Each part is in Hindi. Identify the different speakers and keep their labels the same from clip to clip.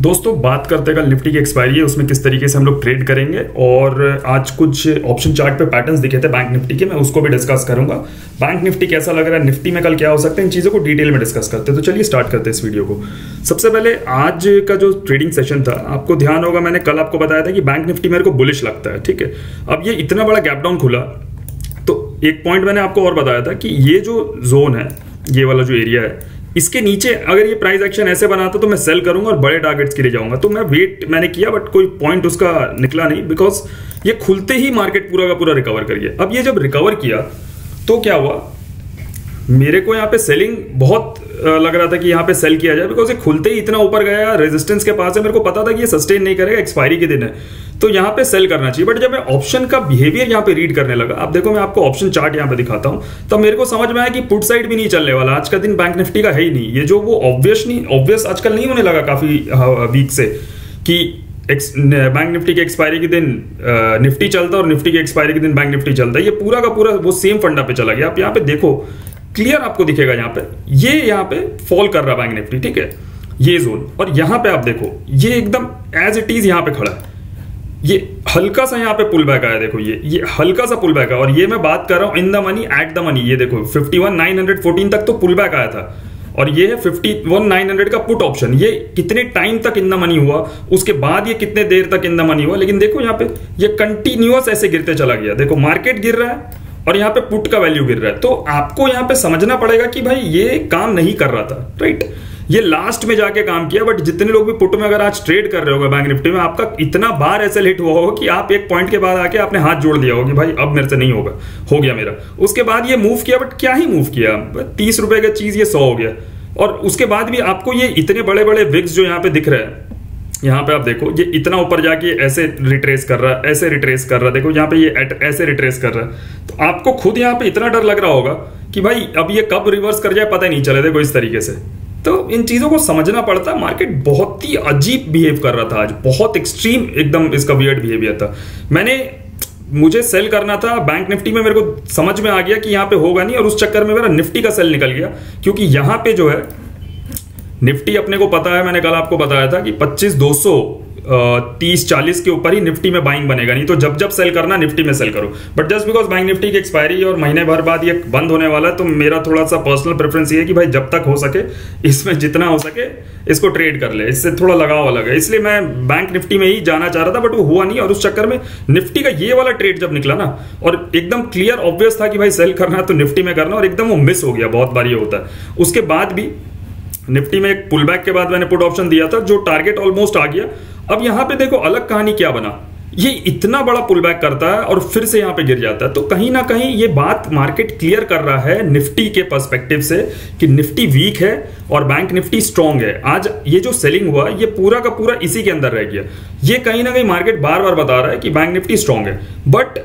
Speaker 1: दोस्तों बात करते हैं कल निफ्टी की एक्सपायरी है, उसमें किस तरीके से हम लोग ट्रेड करेंगे। और आज कुछ ऑप्शन चार्ट पे पैटर्न्स दिखे थे बैंक निफ्टी के, मैं उसको भी डिस्कस करूंगा। बैंक निफ्टी कैसा लग रहा है, निफ्टी में कल क्या हो सकता है, इन चीज़ों को डिटेल में डिस्कस करते हैं। तो चलिए स्टार्ट करते हैं इस वीडियो को। सबसे पहले आज का जो ट्रेडिंग सेशन था, आपको ध्यान होगा मैंने कल आपको बताया था कि बैंक निफ्टी मेरे को बुलिश लगता है, ठीक है। अब ये इतना बड़ा गैप डाउन खुला तो एक पॉइंट मैंने आपको और बताया था कि ये जो जोन है, ये वाला जो एरिया है, इसके नीचे अगर ये प्राइस एक्शन ऐसे बनाता तो मैं सेल करूंगा और बड़े टारगेट्स के लिए जाऊंगा। तो मैं वेट मैंने किया बट कोई पॉइंट उसका निकला नहीं, बिकॉज ये खुलते ही मार्केट पूरा का पूरा रिकवर कर गया। अब ये जब रिकवर किया तो क्या हुआ, मेरे को यहाँ पे सेलिंग बहुत लग रहा था कि यहाँ पे सेल किया जाए, बिकॉज ये खुलते ही इतना ऊपर गया, रेजिस्टेंस के पास है, मेरे को पता था कि ये सस्टेन नहीं करेगा, एक्सपायरी के दिन है, तो यहाँ पे सेल करना चाहिए। बट जब मैं ऑप्शन का बिहेवियर यहाँ पे रीड करने लगा, अब देखो मैं आपको ऑप्शन चार्ट यहाँ पे दिखाता हूँ, तब मेरे को समझ में आया कि पुट साइड भी नहीं चलने वाला। आज का दिन बैंक निफ्टी का है ही नहीं, ये जो वो ऑब्वियस आजकल नहीं होने लगा काफी वीक से कि बैंक निफ्टी के एक्सपायरी के दिन निफ्टी चलता और निफ्टी के एक्सपायरी के दिन बैंक निफ्टी चलता है। ये पूरा का पूरा वो सेम फंडा पे चला गया। आप यहाँ पे देखो, क्लियर आपको दिखेगा यहाँ पे, ये यहाँ पे फॉल कर रहा बैंक निफ्टी, ठीक है, ये जोन। और यहाँ पे आप देखो, ये एकदम एज इट इज यहाँ पे खड़ा है, ये हल्का सा यहाँ पे पुल बैक आया, देखो ये हल्का सा पुल बैक है। और ये मैं बात कर रहा हूँ in the money at the money, ये देखो 51,914 तक तो पुल बैक आया था, और ये है 51,900 का पुट ऑप्शन। ये कितने टाइम तक इन द मनी हुआ, उसके बाद ये कितने देर तक इन द मनी हुआ, लेकिन देखो यहाँ पे ये कंटिन्यूअस ऐसे गिरते चला गया। देखो मार्केट गिर रहा है और यहाँ पे पुट का वैल्यू गिर रहा है, तो आपको यहाँ पे समझना पड़ेगा कि भाई ये काम नहीं कर रहा था, राइट। ये लास्ट में जाके काम किया, बट जितने लोग भी पुट में अगर आज ट्रेड कर रहे होगे बैंक निफ्टी में, आपका इतना बार ऐसे लेट हुआ होगा कि आप एक पॉइंट के बाद आके आपने हाथ जोड़ दिया होगा कि भाई अब मेरे से नहीं होगा, हो गया मेरा। उसके बाद ये मूव किया, बट क्या ही मूव किया, 30 रुपए का चीज ये 100 हो गया। और उसके बाद भी आपको ये इतने बड़े बड़े विक्स जो यहाँ पे दिख रहे हैं, यहाँ पे आप देखो ये इतना ऊपर जाके ऐसे रिट्रेस कर रहा है, ऐसे रिट्रेस कर रहा है, देखो यहाँ पे ये ऐसे रिट्रेस कर रहा है। तो आपको खुद यहाँ पे इतना डर लग रहा होगा कि भाई अब ये कब रिवर्स कर जाए पता नहीं चले, देखो इस तरीके से। तो इन चीजों को समझना पड़ता है। मार्केट बहुत ही अजीब बिहेव कर रहा था आज, बहुत एक्सट्रीम एकदम इसका वियर्ड बिहेवियर था। मुझे सेल करना था बैंक निफ्टी में, मेरे को समझ में आ गया कि यहाँ पे होगा नहीं, और उस चक्कर में मेरा निफ्टी का सेल निकल गया, क्योंकि यहाँ पे जो है निफ्टी अपने को पता है, मैंने कल आपको बताया था कि 25,200 30-40 के ऊपर ही निफ्टी में बाइंग बनेगा, नहीं तो जब जब सेल करना निफ्टी में सेल करो। But just because bank Nifty की एक्सपायरी और महीने भर बाद ये बंद होने वाला है, तो मेरा थोड़ा सा पर्सनल प्रेफरेंस ये है कि भाई जब तक हो सके इसमें जितना हो सके इसको ट्रेड कर ले, इससे थोड़ा लगाव अलग है। इसलिए मैं बैंक निफ्टी में ही जाना चाह रहा था, बट वो हुआ नहीं, और उस चक्कर में निफ्टी का ये वाला ट्रेड जब निकला ना, और एकदम क्लियर ऑब्वियस था कि भाई सेल करना है तो निफ्टी में करना, और एकदम वो मिस हो गया। बहुत बार ये होता है। उसके बाद भी निफ्टी में एक पुल बैक के बाद मैंने पुट ऑप्शन दिया था, जो टारगेट ऑलमोस्ट आ गया। अब यहां पे देखो अलग कहानी क्या बना, ये इतना बड़ा पुल बैक करता है और फिर से यहां पे गिर जाता है। तो कहीं ना कहीं ये बात मार्केट क्लियर कर रहा है निफ्टी के पर्सपेक्टिव से कि निफ्टी वीक है और बैंक निफ्टी स्ट्रांग है। आज ये जो सेलिंग हुआ ये पूरा का पूरा इसी के अंदर रह गया। ये कहीं ना कहीं मार्केट बार बार बता रहा है कि बैंक निफ्टी स्ट्रांग है, बट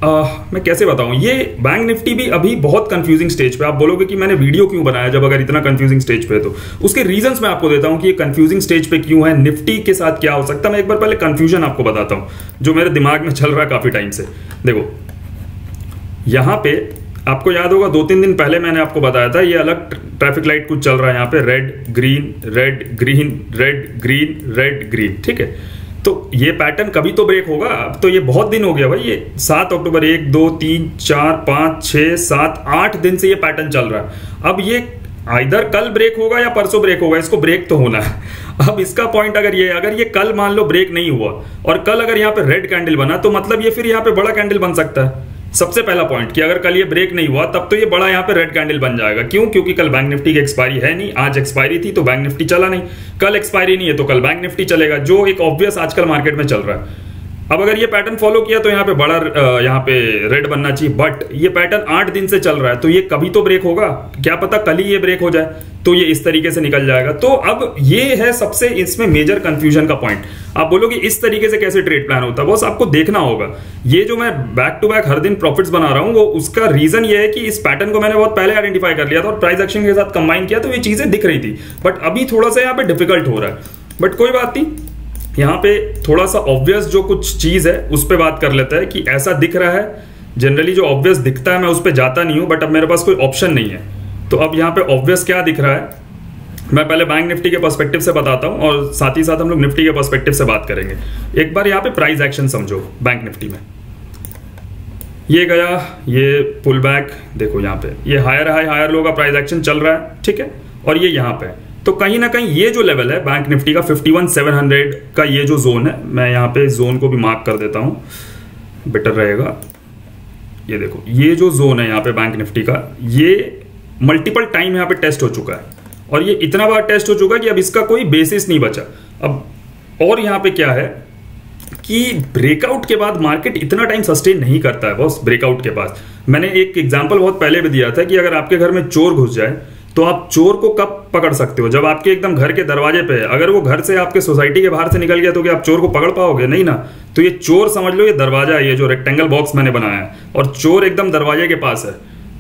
Speaker 1: मैं कैसे बताऊं, ये बैंक निफ्टी भी अभी बहुत कंफ्यूजिंग स्टेज पे। आप बोलोगे कि मैंने वीडियो क्यों बनाया जब अगर इतना कंफ्यूजिंग स्टेज पे है, तो उसके रीजंस मैं आपको देता हूं कि ये कंफ्यूजिंग स्टेज पे क्यों है, निफ्टी के साथ क्या हो सकता है। मैं एक बार पहले कंफ्यूजन आपको बताता हूं जो मेरे दिमाग में चल रहा है काफी टाइम से। देखो यहां पे आपको याद होगा 2-3 दिन पहले मैंने आपको बताया था ये अलग ट्रैफिक लाइट कुछ चल रहा है, यहाँ पे red green red green red green red green, ठीक है। तो ये पैटर्न कभी तो ब्रेक होगा। अब तो ये बहुत दिन हो गया भाई, ये 7 अक्टूबर 1 2 3 4 5 6 7 8 दिन से ये पैटर्न चल रहा है। अब ये आइदर कल ब्रेक होगा या परसों ब्रेक होगा, इसको ब्रेक तो होना है। अब इसका पॉइंट अगर ये कल मान लो ब्रेक नहीं हुआ और कल अगर यहाँ पे रेड कैंडल बना, तो मतलब ये फिर यहाँ पे बड़ा कैंडल बन सकता है। सबसे पहला पॉइंट कि अगर कल ये ब्रेक नहीं हुआ तब तो ये बड़ा यहाँ पे रेड कैंडल बन जाएगा। क्यों? क्योंकि कल बैंक निफ्टी की एक्सपायरी है नहीं, आज एक्सपायरी थी तो बैंक निफ्टी चला नहीं, कल एक्सपायरी नहीं है तो कल बैंक निफ्टी चलेगा, जो एक ऑब्वियस आजकल मार्केट में चल रहा है। अब अगर ये पैटर्न फॉलो किया तो यहाँ पे बड़ा यहाँ पे रेड बनना चाहिए, बट ये पैटर्न 8 दिन से चल रहा है, तो ये कभी तो ब्रेक होगा। क्या पता कल ही ये ब्रेक हो जाए तो ये इस तरीके से निकल जाएगा। तो अब ये है सबसे इसमें मेजर कंफ्यूजन का पॉइंट। आप बोलोगे इस तरीके से कैसे ट्रेड प्लान होता है, बस आपको देखना होगा। ये जो मैं बैक टू बैक हर दिन प्रॉफिट्स बना रहा हूं, वो उसका रीजन ये है कि इस पैटर्न को मैंने बहुत पहले आइडेंटिफाई कर लिया था और प्राइस एक्शन के साथ कंबाइन किया, तो ये चीजें दिख रही थी। बट अभी थोड़ा सा यहाँ पे डिफिकल्ट हो रहा है, बट कोई बात नहीं। यहाँ पे थोड़ा सा ऑब्वियस जो कुछ चीज है उस पर बात कर लेता है कि ऐसा दिख रहा है। जनरली जो ऑब्वियस दिखता है मैं उस पर जाता नहीं हूं, बट अब मेरे पास कोई ऑप्शन नहीं है। तो अब यहाँ पे ऑब्वियस क्या दिख रहा है, मैं पहले बैंक निफ्टी के पर्सपेक्टिव से बताता हूं और साथ ही साथ हम लोग निफ्टी के पर्सपेक्टिव से बात करेंगे। एक बार यहाँ पे प्राइस एक्शन समझो बैंक निफ्टी में। ये गया, ये पुल बैक, देखो यहाँ पे ये हायर हाई हायर लो का प्राइस एक्शन चल रहा है, ठीक है। और ये यहाँ पे तो कहीं ना कहीं ये जो लेवल है बैंक निफ्टी का 51,700 का, ये जो जोन है, मैं यहाँ पे जोन को भी मार्क कर देता हूँ, बेटर रहेगा। ये देखो ये जो जोन है यहाँ पे बैंक निफ्टी का, ये मल्टीपल टाइम यहाँ पे टेस्ट हो चुका है और ये इतना बार टेस्ट हो चुका है कि अब इसका कोई बेसिस नहीं बचा अब। और यहाँ पे क्या है कि ब्रेकआउट के बाद मार्केट इतना टाइम सस्टेन नहीं करता है बॉस। ब्रेकआउट के बाद मैंने एक एग्जांपल बहुत पहले भी दिया था कि अगर आपके घर में चोर घुस जाए तो आप चोर को कब पकड़ सकते हो? जब आपके एकदम घर के दरवाजे पे है। अगर वो घर से आपके सोसाइटी के बाहर से निकल गया तो क्या आप चोर को पकड़ पाओगे? नहीं ना। तो ये चोर समझ लो, ये दरवाजा है, ये जो रेक्टेंगल बॉक्स मैंने बनाया है, और चोर एकदम दरवाजे के पास है।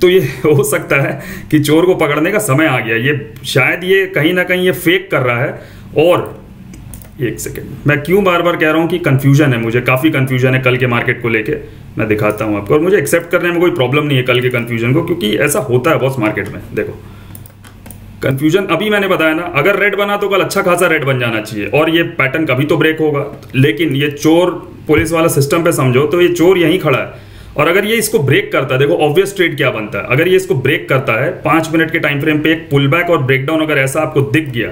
Speaker 1: तो ये हो सकता है कि चोर को पकड़ने का समय आ गया। ये शायद ये कहीं ना कहीं ये फेक कर रहा है। और एक सेकेंड, मैं क्यों बार बार कह रहा हूं कि कंफ्यूजन है, मुझे काफी कंफ्यूजन है कल के मार्केट को लेके। मैं दिखाता हूं आपको, और मुझे एक्सेप्ट करने में कोई प्रॉब्लम नहीं है कल के कंफ्यूजन को, क्योंकि ऐसा होता है बॉस मार्केट में। देखो कंफ्यूजन अभी मैंने बताया ना, अगर रेड बना तो कल अच्छा खासा रेड बन जाना चाहिए और ये पैटर्न कभी तो ब्रेक होगा। लेकिन ये चोर पुलिस वाला सिस्टम पे समझो तो ये चोर यहीं खड़ा है, और अगर ये इसको ब्रेक करता है, देखो ऑब्वियस ट्रेड क्या बनता है, अगर ये इसको ब्रेक करता है 5 मिनट के टाइम फ्रेम पे एक पुल बैक और ब्रेकडाउन अगर ऐसा आपको दिख गया,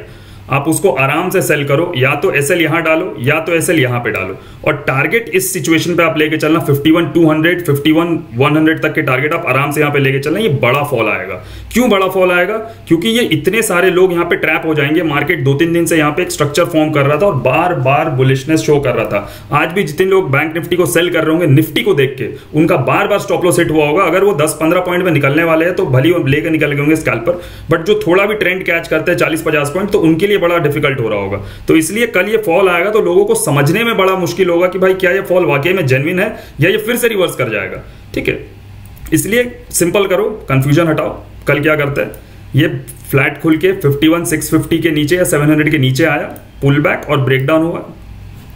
Speaker 1: आप उसको आराम से सेल करो, या तो एसएल यहां डालो या तो एसएल यहां पे डालो, और टारगेट इस सिचुएशन पे आप लेके चलना 51,200 51,100 तक के टारगेट आप आराम से यहां पे लेके चलना। ये बड़ा फॉल आएगा। क्यों बड़ा फॉल आएगा? क्योंकि ये इतने सारे लोग यहां पे ट्रैप हो जाएंगे। मार्केट 2-3 दिन से यहां पे एक स्ट्रक्चर फॉर्म कर रहा था और बार बार बुलिशनेस शो कर रहा था। आज भी जितने लोग बैंक निफ्टी को सेल कर रहे होंगे, निफ्टी को देख के उनका बार बार स्टॉप लॉस हिट हुआ होगा। अगर वो 10-15 पॉइंट में निकलने वाले हैं तो भली लेकर निकल गए होंगे स्कैल्पर, बट जो थोड़ा भी ट्रेंड कैच करते हैं 40-50 पॉइंट, तो उनके लिए बड़ा डिफिकल्ट हो रहा होगा। तो इसलिए कल ये फॉल आएगा तो लोगों को समझने में बड़ा मुश्किल होगा कि भाई क्या ये फॉल वाकई में जेन्युइन है या ये फिर से रिवर्स कर जाएगा। ठीक है, इसलिए सिंपल करो, कंफ्यूजन हटाओ। कल क्या करते हैं, ये फ्लैट खुल के 51,650 के नीचे या 700 के नीचे आया, पुल बैक और ब्रेकडाउन हुआ,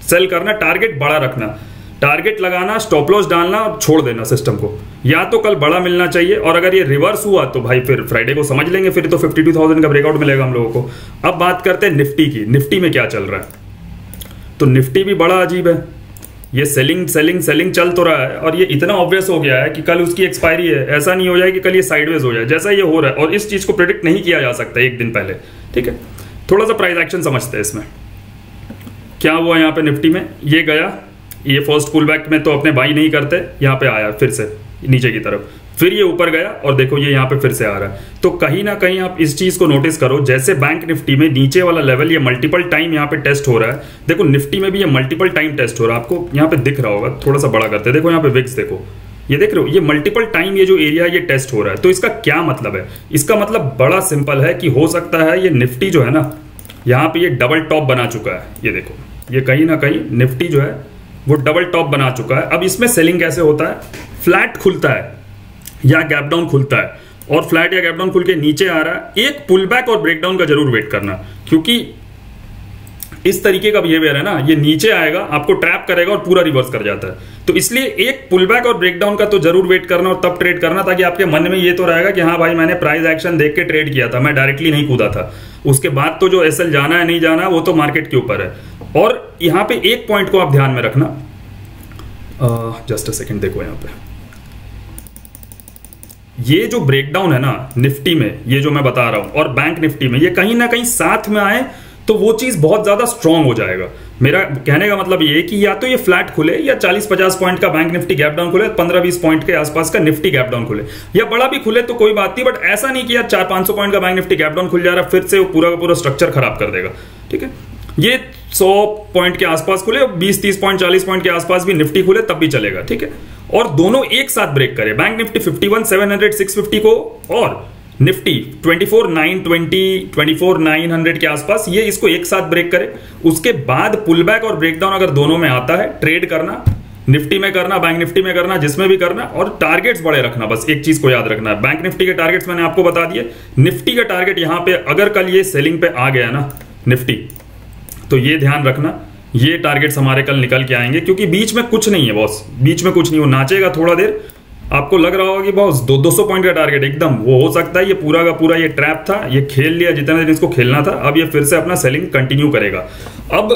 Speaker 1: सेल करना, टारगेट बड़ा रखना, टारगेट लगाना, स्टॉप लॉस डालना और छोड़ देना सिस्टम को। या तो कल बड़ा मिलना चाहिए, और अगर ये रिवर्स हुआ तो भाई फिर फ्राइडे को समझ लेंगे, फिर तो 52,000 का ब्रेकआउट मिलेगा हम लोगों को। अब बात करते हैं निफ्टी की। निफ्टी में क्या चल रहा है? तो निफ्टी भी बड़ा अजीब है। ये सेलिंग सेलिंग सेलिंग चल तो रहा है और ये इतना ऑब्वियस हो गया है कि कल उसकी एक्सपायरी है। ऐसा नहीं हो जाए कि कल ये साइडवेज हो जाए, जैसा ये हो रहा है, और इस चीज को प्रेडिक्ट नहीं किया जा सकता एक दिन पहले। ठीक है, थोड़ा सा प्राइस एक्शन समझते हैं इसमें क्या हुआ। यहाँ पे निफ्टी में ये गया, ये फर्स्ट पुल बैक में तो अपने बाई नहीं करते, यहाँ पे आया फिर से नीचे की तरफ, फिर ये ऊपर गया और देखो ये यहाँ पे फिर से आ रहा है। तो कहीं ना कहीं आप इस चीज को नोटिस करो, जैसे बैंक निफ्टी में नीचे वाला लेवल ये मल्टीपल टाइम यहाँ पे टेस्ट हो रहा है, देखो निफ्टी में भी ये मल्टीपल टाइम टेस्ट हो रहा है। आपको यहाँ पे दिख रहा होगा, थोड़ा सा बड़ा करते, देखो यहाँ पे विक्स देखो, ये देख रहे हो, ये मल्टीपल टाइम ये जो एरिया ये टेस्ट हो रहा है। तो इसका क्या मतलब है? इसका मतलब बड़ा सिंपल है कि हो सकता है ये निफ्टी जो है ना, यहाँ पे ये डबल टॉप बना चुका है। ये देखो, ये कहीं ना कहीं निफ्टी जो है वो डबल टॉप बना चुका है। अब इसमें सेलिंग कैसे होता है? फ्लैट खुलता है या गैप डाउन खुलता है, और फ्लैट या गैप डाउन खुल के नीचे आ रहा है, एक पुल बैक और ब्रेकडाउन का जरूर वेट करना, क्योंकि इस तरीके का बिहेवियर है ना, ये नीचे आएगा, आपको ट्रैप करेगा और पूरा रिवर्स कर जाता है। तो इसलिए एक पुल बैक और ब्रेकडाउन का तो जरूर वेट करना और तब ट्रेड करना, ताकि आपके मन में ये तो रहेगा कि हाँ भाई मैंने प्राइस एक्शन देख के ट्रेड किया था, मैं डायरेक्टली नहीं कूदा था। उसके बाद तो जो एसएल जाना है नहीं जाना वो तो मार्केट के ऊपर है। और यहां पे एक पॉइंट को आप ध्यान में रखना, जस्ट अ सेकेंड, देखो यहां पे ये जो ब्रेकडाउन है ना निफ्टी में, ये जो मैं बता रहा हूं, और बैंक निफ्टी में, ये कहीं ना कहीं साथ में आए तो वो चीज बहुत ज्यादा स्ट्रांग हो जाएगा। मेरा कहने का मतलब ये है कि या तो ये फ्लैट खुले या 40-50 पॉइंट का बैंक निफ्टी गैप डाउन खुले, 15-20 पॉइंट के आसपास का निफ्टी गैप डाउन खुले, या बड़ा भी खुले तो कोई बात नहीं, बट ऐसा नहीं कि यार 400-500 पॉइंट का बैंक निफ्टी गैप डाउन खुल जा रहा फिर से वो पूरा का पूरा स्ट्रक्चर खराब कर देगा। ठीक है, ये 100 पॉइंट के आसपास खुले, 20-30 पॉइंट 40 पॉइंट के आसपास भी निफ्टी खुले तब भी चलेगा। ठीक है, और दोनों एक साथ ब्रेक करे, बैंक निफ्टी 51,700 650 को और निफ्टी 24,920 24,900 के आसपास, ये इसको एक साथ ब्रेक करे, उसके बाद पुल बैक और ब्रेकडाउन अगर दोनों में आता है, ट्रेड करना, निफ्टी में करना, बैंक निफ्टी में करना, जिसमें भी करना, और टारगेट्स बड़े रखना। बस एक चीज को याद रखना है, बैंक निफ्टी के टारगेट्स मैंने आपको बता दिए, निफ्टी का टारगेट यहां पे अगर कल ये सेलिंग पे आ गया ना निफ्टी, तो ये ध्यान रखना, ये टारगेट्स हमारे कल निकल के आएंगे, क्योंकि बीच में कुछ नहीं है बॉस, बीच में कुछ नहीं, वो नाचेगा थोड़ा देर, आपको लग रहा होगा कि बॉस 200 पॉइंट का टारगेट एकदम वो हो सकता है, ये पूरा का पूरा ये ट्रैप था, ये खेल लिया जितना दिन इसको खेलना था, अब ये फिर से अपना सेलिंग कंटिन्यू करेगा। अब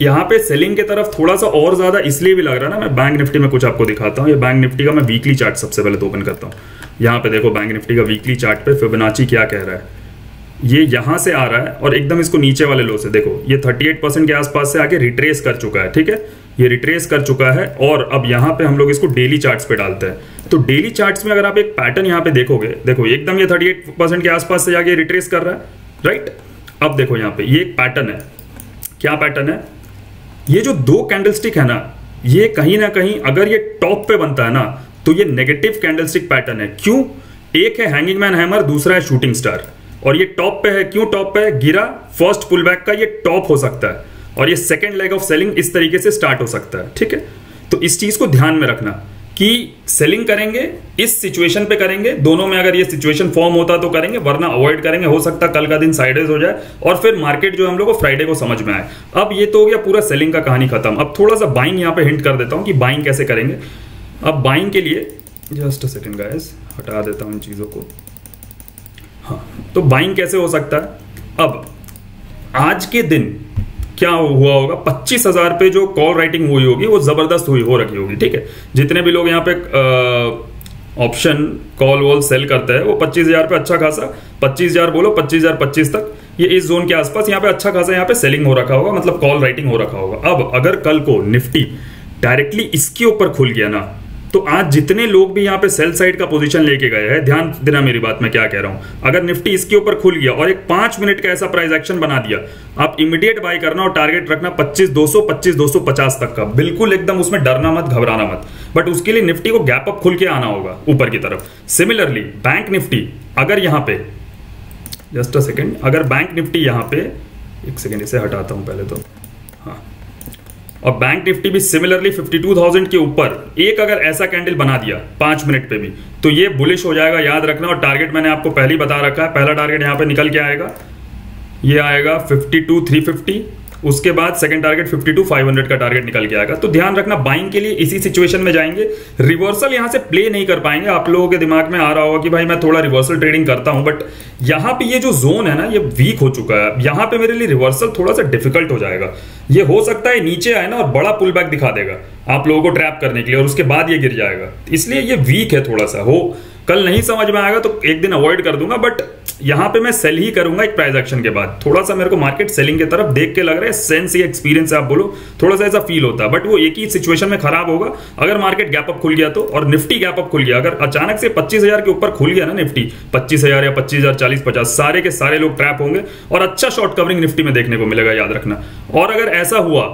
Speaker 1: यहाँ पे सेलिंग की तरफ थोड़ा सा और ज्यादा इसलिए भी लग रहा है ना, मैं बैंक निफ्टी में कुछ आपको दिखाता हूँ। ये बैंक निफ्टी का मैं वीकली चार्ट सबसे पहले तो ओपन करता हूँ। यहाँ पे देखो बैंक निफ्टी का वीकली चार्ट पे फिबोनाची क्या कह रहा है, ये यहां से आ रहा है और एकदम इसको नीचे वाले लो से देखो ये 38% के आसपास से आके रिट्रेस कर चुका है, ठीक है, ये रिट्रेस कर चुका है। और अब यहां पे हम लोग इसको डेली चार्ट्स पे डालते हैं। तो डेली चार्ट्स में अगर आप एक पैटर्न यहां पे देखोगे, देखो एकदम ये 38% के आसपास से जाके रिट्रेस कर रहा है, राइट। अब देखो यहां पे ये एक पैटर्न है, क्या पैटर्न है, ये जो दो कैंडलस्टिक है ना, ये कहीं ना कहीं अगर ये टॉप पे बनता है ना तो ये नेगेटिव कैंडलस्टिक पैटर्न है। क्यों? एक है हैंगिंग मैन हैमर, दूसरा है शूटिंग स्टार, और ये टॉप पे है। क्यों टॉप पे है? गिरा, फर्स्ट पुल बैक का ये टॉप हो सकता है और ये सेकंड लेग ऑफ सेलिंग इस तरीके से स्टार्ट हो सकता है, ठीक है। तो इस चीज को ध्यान में रखना कि सेलिंग करेंगे इस सिचुएशन पे करेंगे, दोनों में अगर ये सिचुएशन फॉर्म होता तो करेंगे, वरना अवॉइड करेंगे। हो सकता है कल का दिन साइडवेज हो जाए और फिर मार्केट जो हम लोग को फ्राइडे को समझ में आए। अब ये तो हो गया पूरा सेलिंग का कहानी खत्म। अब थोड़ा सा बाइंग यहाँ पे हिंट कर देता हूं कि बाइंग कैसे करेंगे। अब बाइंग के लिए जस्ट अ सेकंड गाइस, हटा देता हूं इन चीजों को। हाँ, तो बाइंग कैसे हो सकता है? अब आज के दिन क्या हुआ होगा, 25,000 पे जो कॉल राइटिंग हुई होगी वो जबरदस्त हो रखी होगी, ठीक है। जितने भी लोग यहाँ पे ऑप्शन कॉल वॉल सेल करते हैं वो 25,000 पे अच्छा खासा, 25,000 बोलो 25,025 तक, ये इस जोन के आसपास यहाँ पे अच्छा खासा यहाँ पे सेलिंग हो रखा होगा, मतलब कॉल राइटिंग हो रखा होगा। अब अगर कल को निफ्टी डायरेक्टली इसके ऊपर खुल गया ना, तो आज जितने लोग भी यहाँ पे सेल साइड का पोजीशन लेके गए हैं, ध्यान देना मेरी बात में क्या कह रहा हूं, अगर निफ्टी इसके ऊपर खुल गया और एक 5 मिनट का ऐसा प्राइस एक्शन बना दिया, आप इमीडिएट बाय करना और टारगेट रखना 25,200 25,250 तक का, बिल्कुल एकदम उसमें डरना मत, घबराना मत। बट उसके लिए निफ्टी को गैप अप खुल के आना होगा ऊपर की तरफ। सिमिलरली बैंक निफ्टी अगर यहाँ पे जस्ट अ सेकेंड, अगर बैंक निफ्टी यहाँ पे, एक सेकेंड इसे हटाता हूं पहले तो, हाँ, और बैंक निफ्टी भी सिमिलरली 52,000 के ऊपर एक अगर ऐसा कैंडल बना दिया 5 मिनट पे भी, तो ये बुलिश हो जाएगा, याद रखना। और टारगेट मैंने आपको पहले ही बता रखा है, पहला टारगेट यहां पे निकल के आएगा, ये आएगा 52,350, उसके बाद सेकंड टारगेट 52,500 का टारगेट निकल के आएगा। तो ध्यान रखना बाइंग के लिए इसी सिचुएशन में जाएंगे, रिवर्सल यहां से प्ले नहीं कर पाएंगे। आप लोगों के दिमाग में आ रहा होगा कि भाई मैं थोड़ा रिवर्सल ट्रेडिंग करता हूं, बट यहां पे ये जो जोन है ना ये वीक हो चुका है, यहां पे मेरे लिए रिवर्सल थोड़ा सा डिफिकल्ट हो जाएगा। ये हो सकता है नीचे आए ना और बड़ा पुल बैक दिखा देगा आप लोगों को ट्रैप करने के लिए, और उसके बाद ये गिर जाएगा, इसलिए ये वीक है थोड़ा सा। हो कल नहीं समझ में आएगा तो एक दिन अवॉइड कर दूंगा, बट यहां पे मैं सेल ही करूंगा एक प्राइस एक्शन के बाद। थोड़ा सा मेरे को मार्केट सेलिंग की तरफ देख के लग रहा है, सेंस या एक्सपीरियंस आप बोलो, थोड़ा सा ऐसा फील होता है, बट वो एक ही सिचुएशन में खराब होगा अगर मार्केट गैप अप खुल गया तो। और निफ्टी गैप अप खुल गया, अगर अचानक से 25,000 के ऊपर खुल गया ना निफ्टी, 25,000 या 25,000 40-50, सारे के सारे लोग ट्रैप होंगे और अच्छा शॉर्ट कवरिंग निफ्टी में देखने को मिलेगा, याद रखना। और अगर ऐसा हुआ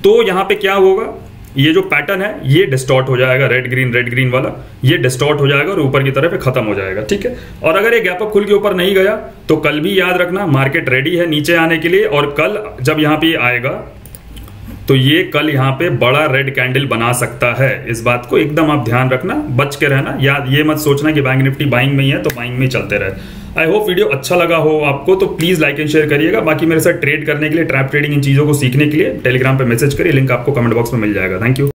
Speaker 1: तो यहां पे क्या होगा, ये जो पैटर्न है ये डिस्टॉर्ट हो जाएगा, रेड ग्रीन वाला, ये डिस्टॉर्ट हो जाएगा और ऊपर की तरफ खत्म हो जाएगा, ठीक है। और अगर ये गैप अप खुल के ऊपर नहीं गया तो कल भी याद रखना मार्केट रेडी है नीचे आने के लिए, और कल जब यहां पे आएगा तो ये कल यहां पे बड़ा रेड कैंडल बना सकता है। इस बात को एकदम आप ध्यान रखना, बच के रहना, याद ये मत सोचना कि बैंक निफ्टी बाइंग में ही है तो बाइंग में चलते रहे। आई होप वीडियो अच्छा लगा हो आपको, तो प्लीज लाइक एंड शेयर करिएगा। बाकी मेरे साथ ट्रेड करने के लिए, ट्रैप ट्रेडिंग इन चीजों को सीखने के लिए टेलीग्राम पे मैसेज करिए, लिंक आपको कमेंट बॉक्स में मिल जाएगा। Thank you.